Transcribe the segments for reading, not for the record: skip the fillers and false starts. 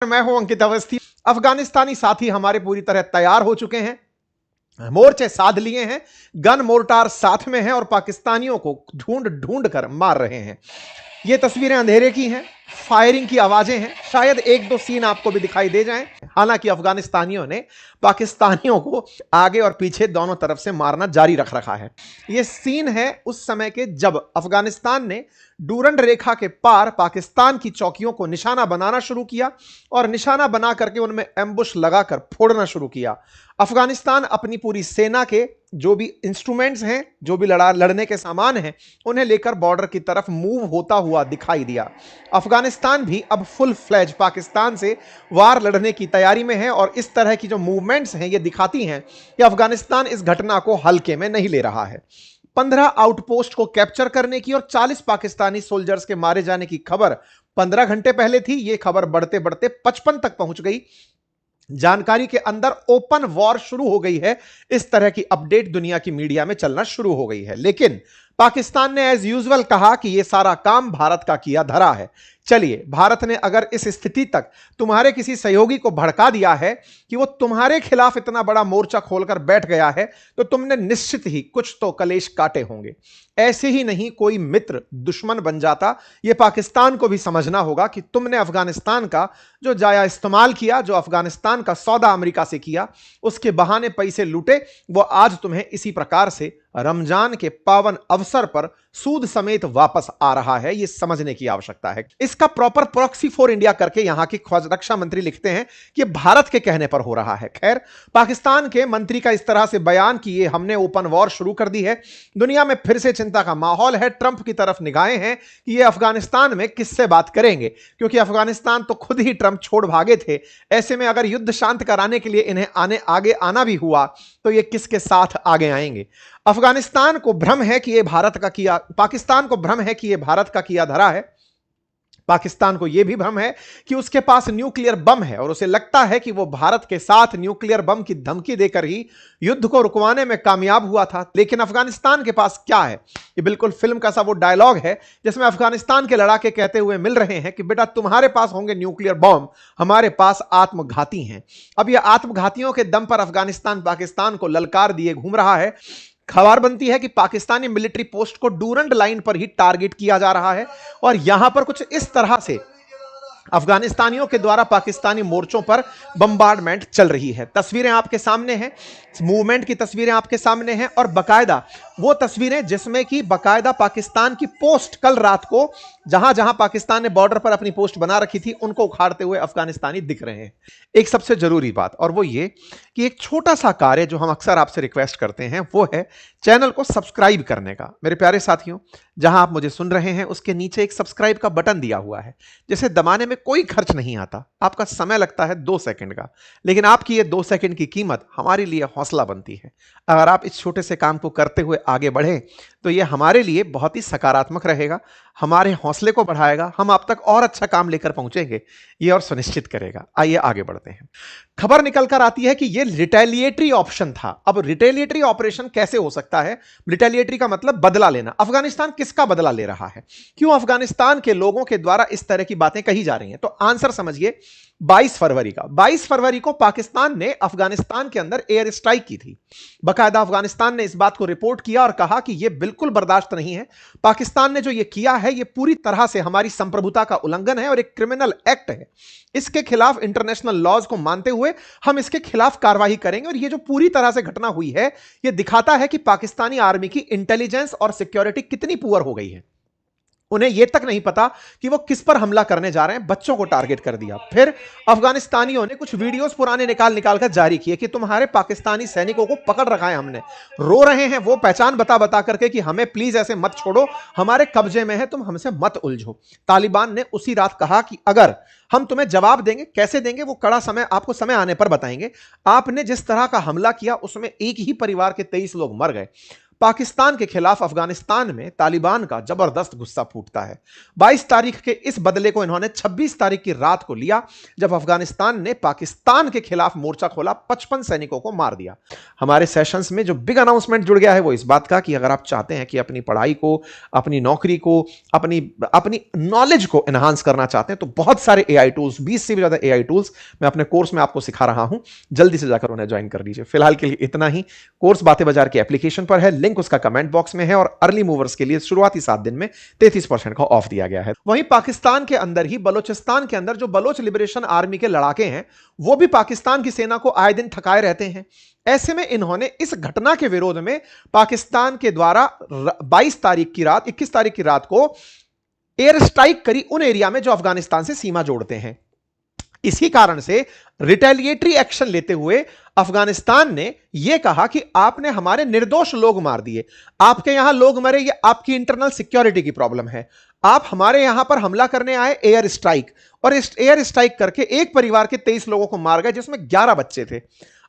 मैं हूं अंकित अवस्थी। अफगानिस्तानी साथी हमारे पूरी तरह तैयार हो चुके हैं, मोर्चे साध लिए हैं, गन मोर्टार साथ में हैं और पाकिस्तानियों को ढूंढ ढूंढ कर मार रहे हैं। ये तस्वीरें अंधेरे की हैं, फायरिंग की आवाजें हैं, शायद एक दो सीन आपको भी दिखाई दे जाएं। हालांकि अफगानिस्तानियों ने पाकिस्तानियों को आगे और पीछे दोनों तरफ से मारना जारी रख रखा है। ये सीन है उस समय के जब अफगानिस्तान ने डूरंड रेखा के पार पाकिस्तान की चौकियों को निशाना बनाना शुरू किया और निशाना बना करके उनमें एम्बुश लगाकर फोड़ना शुरू किया। अफगानिस्तान अपनी पूरी सेना के जो भी इंस्ट्रूमेंट्स हैं, जो भी लड़ने के सामान हैं, उन्हें लेकर बॉर्डर की तरफ मूव होता हुआ दिखाई दिया। अफगानिस्तान भी अब फुल फ्लैज पाकिस्तान से वार लड़ने की तैयारी में है और इस तरह की जो मूवमेंट्स हैं ये दिखाती हैं कि अफगानिस्तान इस घटना को हल्के में नहीं ले रहा है। 15 आउटपोस्ट को कैप्चर करने की और 40 पाकिस्तानी सोल्जर्स के मारे जाने की खबर 15 घंटे पहले थी। यह खबर बढ़ते बढ़ते 55 तक पहुंच गई। जानकारी के अंदर ओपन वॉर शुरू हो गई है। इस तरह की अपडेट दुनिया की मीडिया में चलना शुरू हो गई है, लेकिन पाकिस्तान ने एज यूजुअल कहा कि यह सारा काम भारत का किया धरा है। चलिए, भारत ने अगर इस स्थिति तक तुम्हारे किसी सहयोगी को भड़का दिया है कि वो तुम्हारे खिलाफ इतना बड़ा मोर्चा खोलकर बैठ गया है, तो तुमने निश्चित ही कुछ तो कलेश काटे होंगे। ऐसे ही नहीं कोई मित्र दुश्मन बन जाता। यह पाकिस्तान को भी समझना होगा कि तुमने अफगानिस्तान का जो जाया इस्तेमाल किया, जो अफगानिस्तान का सौदा अमेरिका से किया, उसके बहाने पैसे लूटे, वो आज तुम्हें इसी प्रकार से रमजान के पावन अवसर पर सूद समेत वापस आ रहा है। यह समझने की आवश्यकता है। इसका प्रॉपर प्रॉक्सी फॉर इंडिया करके यहां के रक्षा मंत्री लिखते हैं कि भारत के कहने पर हो रहा है। खैर, पाकिस्तान के मंत्री का इस तरह से बयान कि ये हमने ओपन वॉर शुरू कर दी है, दुनिया में फिर से चिंता का माहौल है। ट्रंप की तरफ निगाहें हैं कि ये अफगानिस्तान में किससे बात करेंगे, क्योंकि अफगानिस्तान तो खुद ही ट्रंप छोड़ भागे थे। ऐसे में अगर युद्ध शांत कराने के लिए इन्हें आगे आना भी हुआ तो ये किसके साथ आगे आएंगे। अफगानिस्तान को भ्रम है कि पाकिस्तान को भ्रम है कि यह भारत का किया धरा है। पाकिस्तान को यह भी भ्रम है कि उसके पास न्यूक्लियर बम है और उसे लगता है कि वो भारत के साथ न्यूक्लियर बम की धमकी देकर ही युद्ध को रुकवाने में कामयाब हुआ था। लेकिन अफगानिस्तान के पास क्या है? ये बिल्कुल फिल्म का सा वो डायलॉग है जिसमें अफगानिस्तान के लड़ाके कहते हुए मिल रहे हैं कि बेटा, तुम्हारे पास होंगे न्यूक्लियर बम, हमारे पास आत्मघाती हैं। अब यह आत्मघातियों के दम पर अफगानिस्तान पाकिस्तान को ललकार दिए घूम रहा है। खबर बनती है कि पाकिस्तानी मिलिट्री पोस्ट को डूरंड लाइन पर ही टारगेट किया जा रहा है और यहां पर कुछ इस तरह से अफगानिस्तानियों के द्वारा पाकिस्तानी मोर्चों पर बम्बार्डमेंट चल रही है। तस्वीरें आपके सामने हैं, मूवमेंट की तस्वीरें आपके सामने हैं और बकायदा वो तस्वीरें जिसमें कि बकायदा पाकिस्तान की पोस्ट कल रात को जहां जहां पाकिस्तान ने बॉर्डर पर अपनी पोस्ट बना रखी थी उनको उखाड़ते हुए अफगानिस्तानी दिख रहे हैं। एक सबसे जरूरी बात और वो ये कि एक छोटा सा कार्य जो हम अक्सर आपसे रिक्वेस्ट करते हैं वो है चैनल को सब्सक्राइब करने का। मेरे प्यारे साथियों, जहां आप मुझे सुन रहे हैं उसके नीचे एक सब्सक्राइब का बटन दिया हुआ है जिसे दबाने में कोई खर्च नहीं आता। आपका समय लगता है 2 सेकंड का, लेकिन आपकी ये 2 सेकंड की कीमत हमारे लिए हौसला बनती है। अगर आप इस छोटे से काम को करते हुए आगे बढ़ें तो यह हमारे लिए बहुत ही सकारात्मक रहेगा, हमारे हौसले को बढ़ाएगा, हम आप तक और अच्छा काम लेकर पहुंचेंगे ये और सुनिश्चित करेगा। आइए आगे बढ़ते हैं। खबर निकल कर आती है कि यह रिटेलिएटरी ऑप्शन था। अब रिटेलिएटरी ऑपरेशन कैसे हो सकता है? रिटेलिएटरी का मतलब बदला लेना। अफगानिस्तान किसका बदला ले रहा है? क्यों अफगानिस्तान के लोगों के द्वारा इस तरह की बातें कही जा रही हैं? तो आंसर समझिए। 22 फरवरी को पाकिस्तान ने अफगानिस्तान के अंदर एयर स्ट्राइक की थी। बाकायदा अफगानिस्तान ने इस बात को रिपोर्ट किया और कहा कि यह बिल्कुल बर्दाश्त नहीं है। पाकिस्तान ने जो यह किया है यह पूरी तरह से हमारी संप्रभुता का उल्लंघन है और एक क्रिमिनल एक्ट है। इसके खिलाफ इंटरनेशनल लॉज को मानते हुए हम इसके खिलाफ कार्रवाई करेंगे। और यह जो पूरी तरह से घटना हुई है यह दिखाता है कि पाकिस्तानी आर्मी की इंटेलिजेंस और सिक्योरिटी कितनी पुअर हो गई है। उन्हें यह तक नहीं पता कि वो किस पर हमला करने जा रहे हैं, बच्चों को टारगेट कर दिया। फिर अफगानिस्तानियों ने कुछ वीडियोस पुराने निकाल कर जारी किए कि तुम्हारे पाकिस्तानी सैनिकों को पकड़ रखा है हमने, रो रहे हैं वो पहचान बता करके कि हमें प्लीज ऐसे मत छोड़ो, हमारे कब्जे में है, तुम हमसे मत उलझो। तालिबान ने उसी रात कहा कि अगर हम तुम्हें जवाब देंगे, कैसे देंगे वो कड़ा समय आपको समय आने पर बताएंगे। आपने जिस तरह का हमला किया उसमें एक ही परिवार के 23 लोग मर गए। पाकिस्तान के खिलाफ अफगानिस्तान में तालिबान का जबरदस्त गुस्सा फूटता है। 22 तारीख के इस बदले को इन्होंने 26 तारीख की रात को लिया, जब अफगानिस्तान ने पाकिस्तान के खिलाफ मोर्चा खोला, 55 सैनिकों को मार दिया। हमारे सेशंस में जो बिग अनाउंसमेंट जुड़ गया है वो इस बात का कि अगर आप चाहते हैं कि अपनी पढ़ाई को, अपनी नौकरी को, अपनी नॉलेज को एनहांस करना चाहते हैं, तो बहुत सारे एआई टूल्स, 20 से भी ज्यादा एआई टूल्स मैं अपने कोर्स में आपको सिखा रहा हूं। जल्दी से जाकर उन्हें ज्वाइन कर लीजिए। फिलहाल के लिए इतना ही। कोर्स बातें बाजार की एप्लीकेशन पर है, लिंक उसका कमेंट बॉक्स में है, और अर्ली मूवर्स के लिए शुरुआती 7 दिन में 33% का ऑफ दिया गया है। वहीं पाकिस्तान के अंदर ही बलोचिस्तान के अंदर जो बलोच लिबरेशन आर्मी के लड़ाके हैं, वो भी पाकिस्तान की सेना को आए दिन थकाए रहते हैं। ऐसे में इन्होंने इस घटना के विरोध में पाकिस्तान के द्वारा 22 तारीख की रात, 21 तारीख की रात को एयर स्ट्राइक करी उन एरिया में जो अफगानिस्तान से सीमा जोड़ते हैं। इसी कारण से रिटेलिएटरी एक्शन लेते हुए अफगानिस्तान ने यह कहा कि आपने हमारे निर्दोष लोग मार दिए, आपके यहां लोग मरे, ये आपकी इंटरनल सिक्योरिटी की प्रॉब्लम है। आप हमारे यहां पर हमला करने आए एयर स्ट्राइक, और इस एयर स्ट्राइक करके एक परिवार के 23 लोगों को मार गए, जिसमें 11 बच्चे थे।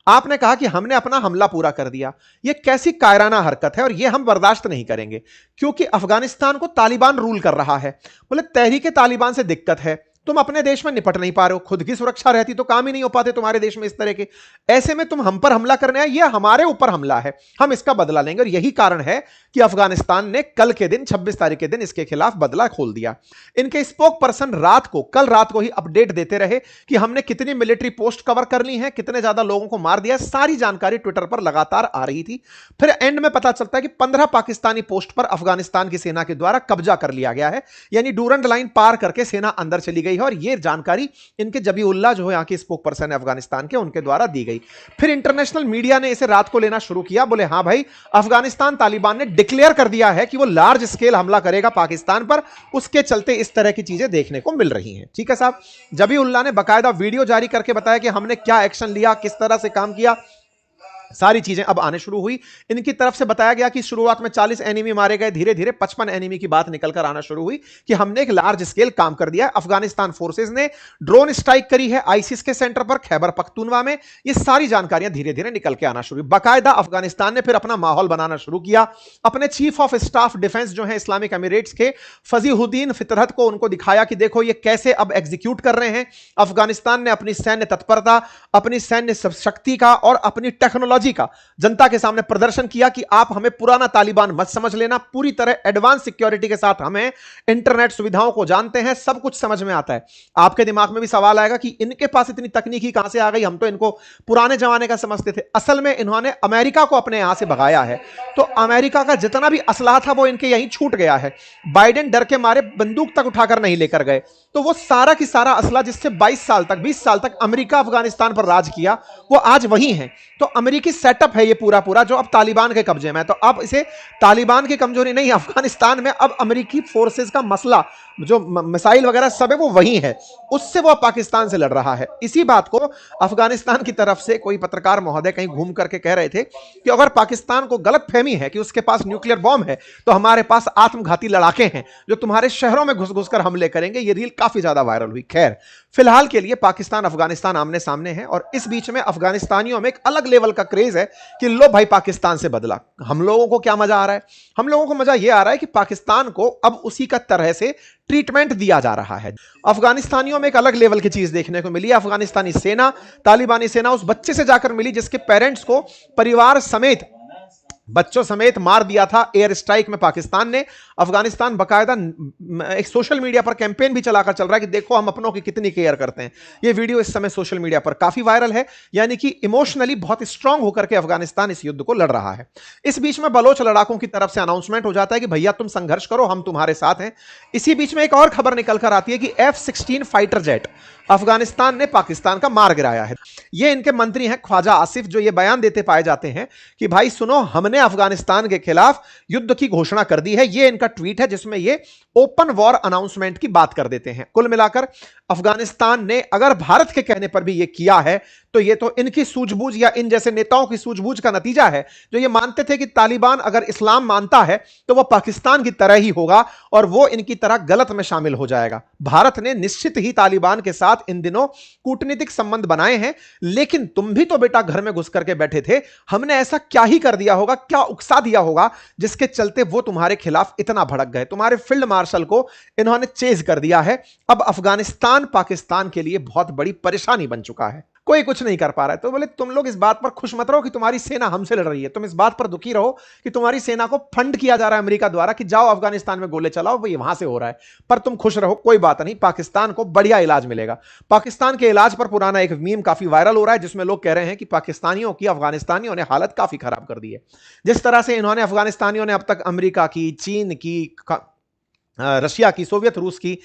आपने कहा कि हमने अपना हमला पूरा कर दिया। यह कैसी कायराना हरकत है, और यह हम बर्दाश्त नहीं करेंगे, क्योंकि अफगानिस्तान को तालिबान रूल कर रहा है। बोले तहरीके तालिबान से दिक्कत है, तुम अपने देश में निपट नहीं पा रहे हो, खुद की सुरक्षा रहती तो काम ही नहीं हो पाते तुम्हारे देश में इस तरह के। ऐसे में तुम हम पर हमला करने आए, यह हमारे ऊपर हमला है, हम इसका बदला लेंगे। और यही कारण है कि अफगानिस्तान ने कल के दिन 26 तारीख के दिन इसके खिलाफ बदला खोल दिया। इनके स्पोक पर्सन कल रात को ही अपडेट देते रहे कि हमने कितनी मिलिट्री पोस्ट कवर कर ली है, कितने ज्यादा लोगों को मार दिया। सारी जानकारी ट्विटर पर लगातार आ रही थी। फिर एंड में पता चलता है कि 15 पाकिस्तानी पोस्ट पर अफगानिस्तान की सेना के द्वारा कब्जा कर लिया गया है, यानी डूरंड लाइन पार करके सेना अंदर चली गई है। और यह जानकारी इनके जबीउल्लाह जो है यहाँ के स्पोक पर्सन है अफगानिस्तान के, उनके द्वारा दी गई। फिर इंटरनेशनल मीडिया ने इसे रात को लेना शुरू किया। बोले हां भाई, अफगानिस्तान तालिबान ने डिक्लेयर कर दिया है कि वो लार्ज स्केल हमला करेगा पाकिस्तान पर, उसके चलते इस तरह की चीजें देखने को मिल रही हैं। ठीक है साहब, जबीउल्लाह ने बाकायदा वीडियो जारी करके बताया कि हमने क्या एक्शन लिया, किस तरह से काम किया। सारी चीजें अब आने शुरू हुई। इनकी तरफ से बताया गया कि शुरुआत में 40 एनिमी मारे गए, धीरे धीरे 55 एनिमी की बात निकलकर आना शुरू हुई कि हमने एक लार्ज स्केल काम कर दिया है। अफगानिस्तान फोर्सेस ने ड्रोन स्ट्राइक करी है आईसिस के सेंटर पर खैबर पख्तूनवा में। ये सारी जानकारियां धीरे धीरे निकल के आना शुरू हुई। बाकायदा अफगानिस्तान ने फिर अपना माहौल बनाना शुरू किया। अपने चीफ ऑफ स्टाफ डिफेंस जो है इस्लामिक एमिरेट्स के फजीहुद्दीन फितरत को उनको दिखाया कि देखो ये कैसे अब एग्जीक्यूट कर रहे हैं। अफगानिस्तान ने अपनी सैन्य तत्परता, अपनी सैन्य शक्ति का और अपनी टेक्नोलॉजी का जनता के सामने प्रदर्शन किया कि आप हमें पुराना तालिबान मत समझ लेना, पूरी तरह एडवांस सिक्योरिटी के साथ हमें इंटरनेट सुविधाओं को जानते हैं, सब कुछ समझ में आता है। आपके दिमाग में भी सवाल आएगा कि इनके पास इतनी तकनीकी कहां से आ गई, हम तो इनको पुराने जमाने का समझते थे। असल में इन्होंने अमेरिका को अपने यहां से भगाया है, तो अमेरिका का जितना भी असलाह था वो इनके यहीं छूट गया है। बाइडेन डर के मारे बंदूक तक उठाकर नहीं लेकर गए, तो वो सारा की सारा असला जिससे 22 साल तक 20 साल तक अमेरिका अफगानिस्तान पर राज किया, वो आज वही है। तो अमेरिकी सेटअप है ये पूरा जो अब तालिबान के कब्जे में है। तो अब इसे तालिबान की कमजोरी नहीं, अफगानिस्तान में अब अमेरिकी फोर्सेस का मसला, जो मिसाइल वगैरह सब है वो वही है, उससे वो पाकिस्तान से लड़ रहा है। इसी बात को अफगानिस्तान की तरफ से कोई पत्रकार महोदय कहीं घूम करके कह रहे थे कि अगर पाकिस्तान को गलत फहमी है कि उसके पास न्यूक्लियर बॉम्ब है, तो हमारे पास आत्मघाती लड़ाके हैं जो तुम्हारे शहरों में घुस घुसकर हमले करेंगे। ये रील काफी ज्यादा वायरल हुई। खैर, फिलहाल के लिए पाकिस्तान अफगानिस्तान आमने सामने है, और इस बीच में अफगानिस्तानियों में एक अलग लेवल का क्रेज है कि लो भाई पाकिस्तान से बदला। हम लोगों को क्या मजा आ रहा है? हम लोगों को मजा यह आ रहा है कि पाकिस्तान को अब उसी का तरह से ट्रीटमेंट दिया जा रहा है। अफगानिस्तानियों में एक अलग लेवल की चीज देखने को मिली। अफगानिस्तानी सेना, तालिबानी सेना उस बच्चे से जाकर मिली जिसके पेरेंट्स को परिवार समेत, बच्चों समेत मार दिया था एयर स्ट्राइक में पाकिस्तान ने। अफगानिस्तान बकायदा एक सोशल मीडिया पर कैंपेन भी चलाकर चल रहा है कि देखो हम अपनों की कितनी केयर करते हैं। यह वीडियो इस समय सोशल मीडिया पर काफी वायरल है, यानी कि इमोशनली बहुत स्ट्रांग होकर के अफगानिस्तान इस युद्ध को लड़ रहा है। इस बीच में बलोच लड़ाकों की तरफ से अनाउंसमेंट हो जाता है कि भैया तुम संघर्ष करो, हम तुम्हारे साथ हैं। इसी बीच में एक और खबर निकलकर आती है कि F-16 फाइटर जेट अफगानिस्तान ने पाकिस्तान का मार गिराया है। ये इनके मंत्री हैं ख्वाजा आसिफ, जो ये बयान देते पाए जाते हैं कि भाई सुनो, हमने अफगानिस्तान के खिलाफ युद्ध की घोषणा कर दी है। ये इनका ट्वीट है जिसमें ये ओपन वॉर अनाउंसमेंट की बात कर देते हैं। कुल मिलाकर अफगानिस्तान ने अगर भारत के कहने पर भी ये किया है तो ये तो इनकी सूझबूझ या इन जैसे नेताओं की सूझबूझ का नतीजा है, जो ये मानते थे कि तालिबान अगर इस्लाम मानता है तो वह पाकिस्तान की तरह ही होगा और वो इनकी तरह गलत में शामिल हो जाएगा। भारत ने निश्चित ही तालिबान के साथ इन दिनों कूटनीतिक संबंध बनाए हैं, लेकिन तुम भी तो बेटा घर में घुस करके बैठे थे। हमने ऐसा क्या ही कर दिया होगा, क्या उकसा दिया होगा, जिसके चलते वो तुम्हारे खिलाफ इतना भड़क गए। तुम्हारे फील्ड मार्शल को इन्होंने चेज कर दिया है। अब अफगानिस्तान पाकिस्तान के लिए बहुत बड़ी परेशानी बन चुका है, कोई कुछ नहीं कर पा रहा है। तो बोले तुम लोग इस बात पर खुश मत रहो कि तुम्हारी सेना हमसे लड़ रही है, तुम इस बात पर दुखी रहो कि तुम्हारी सेना को फंड किया जा रहा है अमेरिका द्वारा कि जाओ अफगानिस्तान में गोले चलाओ, वही वहां से हो रहा है। पर तुम खुश रहो, कोई बात नहीं, पाकिस्तान को बढ़िया इलाज मिलेगा। पाकिस्तान के इलाज पर पुराना एक मीम काफी वायरल हो रहा है, जिसमें लोग कह रहे हैं कि पाकिस्तानियों की अफगानिस्तानियों ने हालत काफी खराब कर दी है। जिस तरह से इन्होंने अफगानिस्तानियों ने अब तक अमेरिका की, चीन की, रशिया की, सोवियत रूस की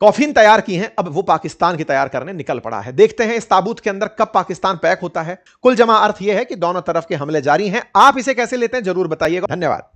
कॉफिन तैयार की हैं, अब वो पाकिस्तान की तैयार करने निकल पड़ा है। देखते हैं इस ताबूत के अंदर कब पाकिस्तान पैक होता है। कुल जमा अर्थ यह है कि दोनों तरफ के हमले जारी हैं। आप इसे कैसे लेते हैं जरूर बताइएगा। धन्यवाद।